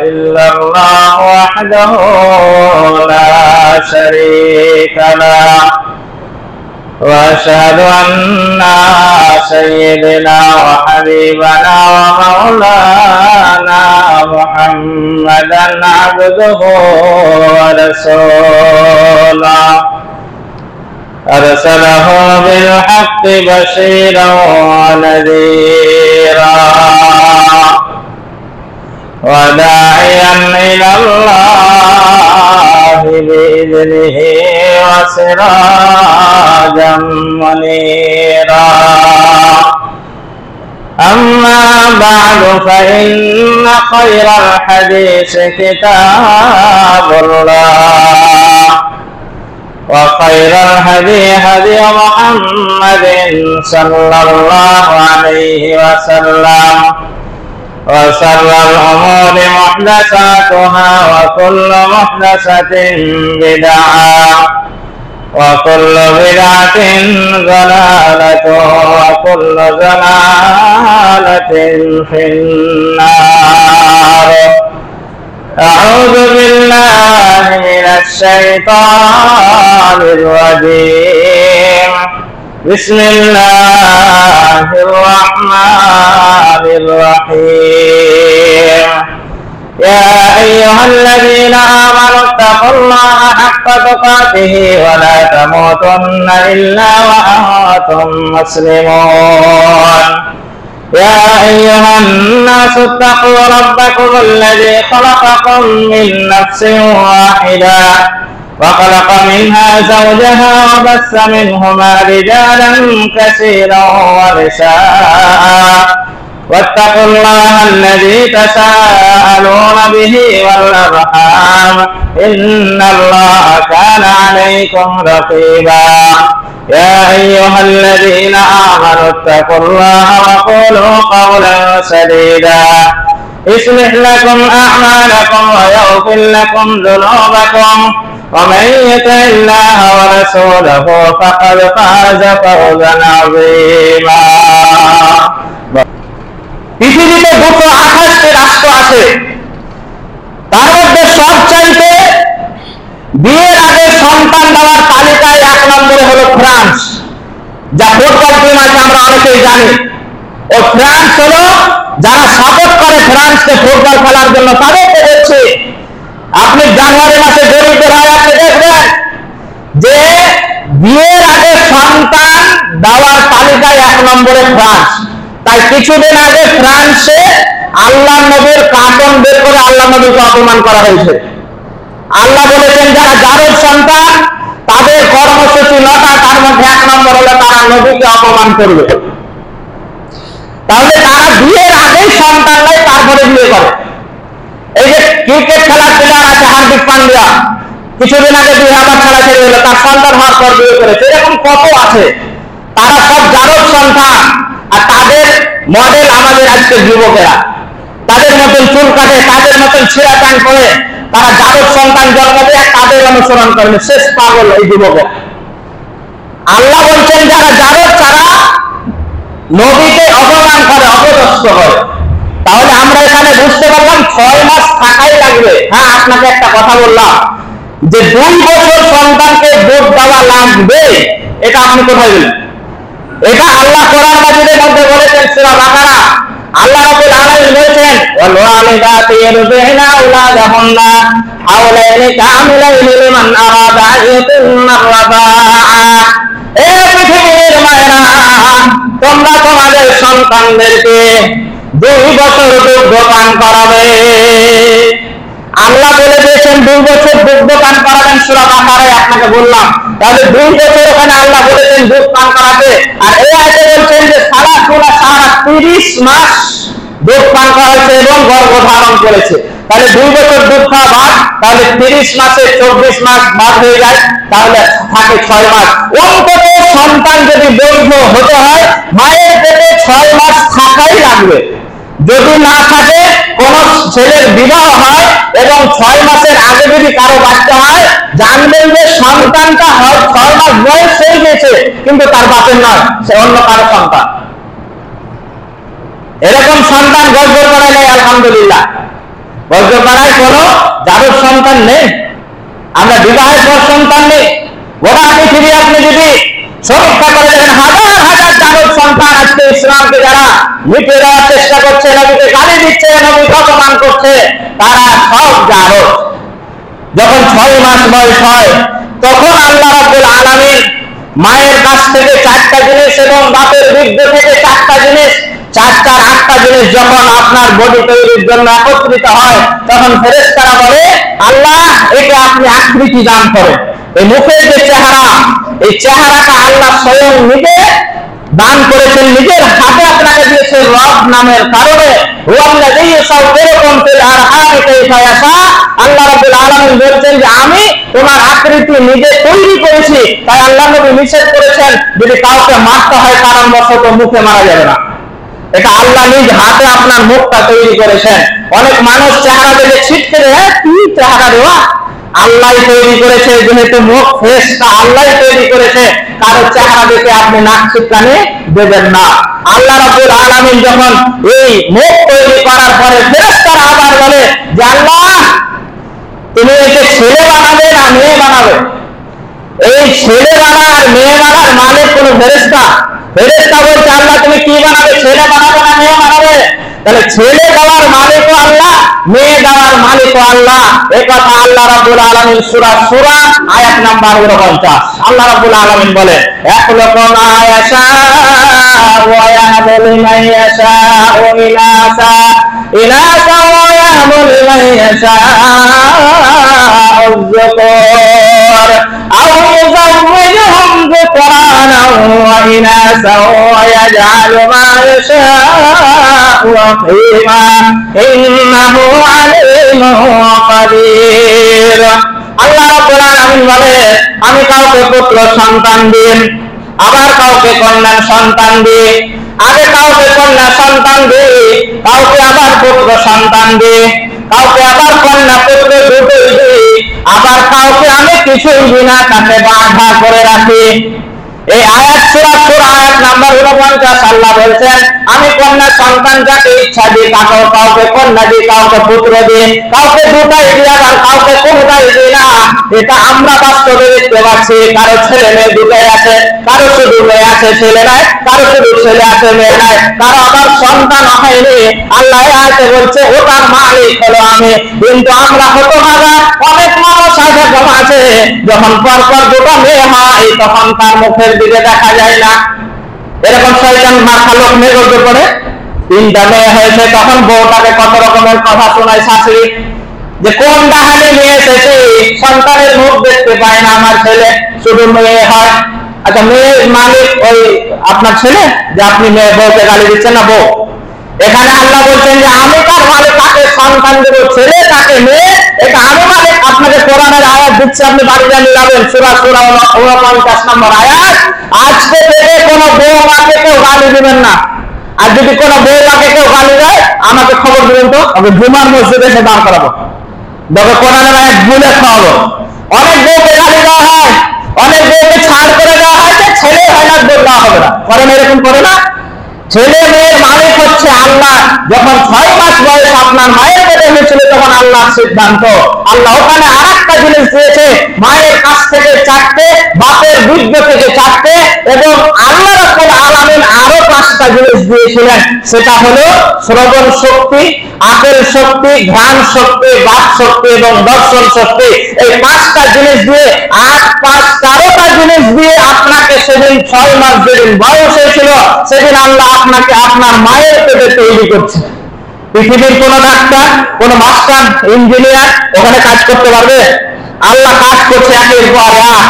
إلا الله وحده لا شريك له وأشهد أن سيدنا وحبيبنا ومولانا محمدا عبده ورسوله أرسله بالحق بشيرا ونذيرا وداعيا إلى الله بإذنه وسراجا منيرا أما بعد فإن خير الحديث كتاب الله وخير الهدي هدي محمد صلى الله عليه وسلم وشر الأمور محدثاتها وكل محدثة بدعة وكل بدعة ضلالة وكل ضلالة في النار. أعوذ بالله من الشيطان الرجيم. بسم الله الرحمن الرحيم. يا أيها الذين آمنوا اتقوا الله حق تقاته ولا تموتن إلا وأنتم مسلمون. يا أيها الناس اتقوا ربكم الذي خلقكم من نفس واحدة وخلق منها زوجها وبث منهما رجالا كثيرا ونساء واتقوا الله الذي تساءلون به والأرحام إن الله كان عليكم رقيبا. يا أيها الذين آمنوا اتقوا الله وقولوا قولا سديدا يصلح لكم أعمالكم ويغفر لكم ذنوبكم ومن يطع الله ورسوله فقد فاز فوزا عظيما. পৃথিবীতে দুটো আকাশে রাষ্ট্র আছে, তার মধ্যে সবচাইতে বিয়ের আগে সন্তান দেওয়ার তালিকায় 1 নম্বরে হলো ফ্রান্স, যা ফুটবল টিম আছে আমরা অনেকেই জানি। ও ফ্রান্স হলো যারা সাপোর্ট করে ফ্রান্সকে ফুটবল খেলার জন্য, তাদেরকে দেখছি আপনি জানুয়ারি মাসে জড়িত হয়ে আপনি দেখবেন যে বিয়ের আগে সন্তান দেওয়ার তালিকায় 1 নম্বরে ফ্রান্স। তাই কিছুদিন আগে ফ্রান্সে আল্লাহ নবীর কার্টুন বের করে আল্লাহ নবীকে অপমান করা হয়েছে। আল্লাহ বলেছেন যারা জারদ সন্তান তাদের কর্মসূচি 9টা, তার মধ্যে 1 নম্বর হলো তারা নবীকে অপমান করবে। তাহলে তারা বিয়ের আগেই সন্তান নেয়, তারপরে বিয়ে করে। এই যে ক্রিকেট খেলার প্লেয়ার আছে হার্দিক পান্ডিয়া, কিছুদিন আগে 2 হাজার ছাড়া ছেড়ে দিল, তার সন্তান হওয়ার পর বিয়ে করেছে। এরকম কত আছে, তারা সব জারদ সন্তান। আর তাদের মডেল আমাদের আজকের যুবকেরা, তাদের মতন চুল কাটে, তাদের মতন ছেঁড়া প্যান্ট পরে তারা জারদ সন্তান জন্ম দেয়, তাদের অনুসরণ করবে। শেষ পাগল এই যুবকেরা। আল্লাহ বলছেন যারা জারদ তারা নবীকে অপমান করে, অপদস্থ করে। তাহলে আমরা এখানে বুঝতে পারলাম 6 মাস থাকাই লাগবে। হ্যাঁ, আপনাকে একটা কথা বললাম যে 2 বছর সন্তানকে দুধ দেওয়া লাগবে, এটা আপনি কোথায় বলেন? এটা আল্লাহ কোরআন মাজিদের মধ্যে বলেছেন সূরা বাকারা। আল্লাহ রাব্বুল আলামিন বলেছেন ওয়াল ওয়ালিদাতু ইরদি'না আওলাদাহুন্না হাওলাইনি কামিলাইনি লিমান আরাদা আইয়াতুন্না রাদাআ। এ পৃথিবীর মায়েরা, তোমরা তোমাদের সন্তানদেরকে 2 বছর দুগ্ধ পান করাবে। আল্লাহ বলে দিয়েছেন 2 বছর দুগ্ধ পান করাবেন, সূরা বাকারায় আপনাকে বললাম। তাহলে 2 বছর ওখানে আল্লাহ বলেছেন দুধ পান করাতে, আর এই আয়াতে বলছেন যে সারা 30 মাস দুধ পান করাচ্ছে এবং গর্ভধারণ করেছে। তাহলে 2 বছর দুধ খাওয়া বাদ, তাহলে 30 মাসে 24 মাস বাদ হয়ে যায়, তাহলে থাকে 6 মাস। অন্তত সন্তান যদি বৈধ হতে হয় মায়ের পেটে 6 মাস থাকাই লাগবে। যদি না থাকে, কোন ছেলের বিবাহ হয় এবং 6 মাসের আগে যদি কারো বাচ্চা হয়, জানবেন যে সন্তানটা হয় 6 মাস বয়স হয়ে গেছে, কিন্তু তার বাপের নয়, সে অন্য কারো সন্তান। এরকম সন্তান গর্ভ করে নেই, আলহামদুলিল্লাহ। বজ্রপাড়ায় কোনো যাদব সন্তান নেই, আমরা বিবাহের পর সন্তান নেই। গোটা পৃথিবী আপনি যদি সমীক্ষা করে দেখেন, হাজার হাজার যাদব সন্তান আজকে ইসলামকে যারা মিটে দেওয়ার চেষ্টা করছে, নবীকে গালি দিচ্ছে, নবীকে অপমান করছে, তারা সব যাদব। যখন 6 মাস বয়স হয় তখন আল্লাহ রাব্বুল আলামিন মায়ের কাছ থেকে 4টা জিনিস এবং বাপের বীর্য থেকে 4টা জিনিস, 4টার 8টা জিনিস যখন আপনার বডি তৈরির জন্য একত্রিত হয়, তখন ফেরেশতারা বলে, আল্লাহ একে আপনি আকৃতি দান করেন। এই মুখের যে চেহারা, এই চেহারাটা আল্লাহ স্বয়ং নিজে দান করেছেন, নিজের হাতে আপনাকে দিয়েছেন রব নামের কারণে। হুয়াল্লাযী ইউসাউবিরুকুম ফিল আরহামি কাইফা ইয়াশা। আল্লাহ রাব্বুল আলামিন বলছেন যে আমি তোমার আকৃতি নিজে তৈরি করেছি। তাই আল্লাহ নবী নিষেধ করেছেন যদি কাউকে মারতে হয় কারণবশত মুখে মারা যাবে না। এটা আল্লাহ নিজ হাতে আপনার মুখটা তৈরি করেছেন। অনেক মানুষ চেহারা দেখে ছিটকে দেয়, কি চেহারা দেওয়া, আল্লাহ তৈরি করেছে, যেহেতু মুখ ফেসটা আল্লাহ তৈরি করেছে, কারো চেহারা দেখে আপনি নাক ছিটকানি দেবেন না। আল্লাহ রাব্বুল আলামিন যখন এই মুখ তৈরি করার পরে ফেরেশতারা আবার বলে যে আল্লাহ তুমি একে ছেলে বানাবে না মেয়ে বানাবে? এই ছেলে বানা আর মেয়ে বানার মালিক কোন ফেরেশতা? ফেরেশতা বলছে আল্লাহ তুমি কি বানাবে, ছেলে বানাবে না মেয়ে বানাবে? তাহলে ছেলে দেওয়ার মালিকও আল্লাহ, মেয়ে দেওয়ার মালিকও আল্লাহ। এই কথা আল্লাহ রাব্বুল আলামিন সূরা সূরা আয়াত নাম্বার 49 আল্লাহ রাব্বুল আলামিন বলে, ইয়াখলুকুন আয়াশা ওয়া ইয়াহবু লিমান ইয়াশাউ ইনাসা ইনাসা ওয়া ইয়াহবু লিমান ইয়াশাউ যুকুর আও ইউযাওwijuhum যুকরানা ওয়া ইনাসা ওয়া ইয়াজআলু মা ইয়াশাউ আকিমা ইন্নাহু আলিমুন কাদির। আল্লাহ রাব্বুল আলামিন বলে, আমি কাউকে পুত্র সন্তান দিই, আবার কাউকে কন্যা সন্তান দিই, আগে কাউকে কন্যা সন্তান দিই, কাউকে আবার পুত্র সন্তান দিই, কাউকে আবার কন্যা পুত্র দুটোই দিই, আবার কাউকে আমি কিছুই বিনা তাকে বাঁধা করে রাখি। এই আয়াত সূরা সূরা আয়াত নাম্বার 49 আল্লাহ বলছেন আমি কন্যা সন্তান যাকে ইচ্ছা দিই, কাউকে কন্যা দিই, কাউকে পুত্র দিই, কাউকে দুটাই দিই, আবার কাউকে কোনটাই দিই না। এটা আমরা বাস্তবে দেখতে পাচ্ছি। কারো ছেলে মেয়ে দুটাই আছে, কারো শুধু মেয়ে আছে ছেলে নাই, কারো শুধু ছেলে আছে মেয়ে নাই, কারো আবার সন্তান হয়নি। আল্লাহ আয়াতে বলছে ওটার মালিক হলো আমি। কিন্তু আমরা হতভাগা অনেক মানুষ আছে, যখন পরপর দুটো মেয়ে হয় তখন তার মুখের দিকে দেখা যায় না। এরকম শয়তান মাথা লোক মেঘর্য করে 3টা মেয়ে হয়েছে, তখন বউটাকে কত রকমের কথা শোনায় শাশুড়ি, যে কোন ডাহানে নিয়ে এসেছে, সন্তানের মুখ দেখতে পায় না আমার ছেলে, শুধু মেয়ে হয়। আচ্ছা মেয়ের মালিক ওই আপনার ছেলে, যে আপনি মেয়ে বউকে গালি দিচ্ছেন না বউ? এখানে আল্লাহ বলছেন যে আমি কার মালিক, তাকে সন্তান দেব, ছেলে তাকে মেয়ে, এটা আমি মালিক। আপনাকে কোরআনের আয়াত দিচ্ছে, আপনি বাড়িতে মিলাবেন, সূরা সূরা 49 নম্বর আয়াত। আজকে থেকে কোন বউ মাকে কেউ গালি দিবেন না। আর যদি কোন বউ মাকে কেউ গালি দেয় আমাকে খবর দিবেন, তো আমি জুমার মসজিদে এসে দাঁড় করাবো, তবে কোরআনের আয়াত ভুলে খাওয়াবো। অনেক বউকে গালি দেওয়া হয়, অনেক বউকে ছাড় করে দেওয়া হয়, ছেলে হয় না বউ দেওয়া হবে না, কারণ এরকম করে না। ছেলে মেয়ের মালিক হচ্ছে আল্লাহ। যখন 6 মাস বয়স আপনার মায়ের পেটে হয়েছিল তখন আল্লাহর সিদ্ধান্ত। আল্লাহ ওখানে আরেকটা জিনিস দিয়েছে, মায়ের কাছ থেকে 4টে, বাপের বীর্য থেকে 4টে, এবং আল্লাহ রাব্বুল আলামিন আরো 5টা জিনিস দিয়েছিলেন। সেটা হলো শ্রবণ শক্তি, আকল শক্তি, ঘ্রাণ শক্তি, বাক শক্তি এবং দর্শন শক্তি। এই 5টা জিনিস দিয়ে 13টা জিনিস দিয়ে আপনাকে সেদিন 6 মাস যেদিন বয়স হয়েছিল সেদিন আল্লাহ আপনাকে আপনার মায়ের পেটে তৈরি করছে। পৃথিবীর কোন ডাক্তার, কোন মাস্টার, ইঞ্জিনিয়ার ওখানে কাজ করতে পারবে? আল্লাহ কাজ করছে একের পর এক।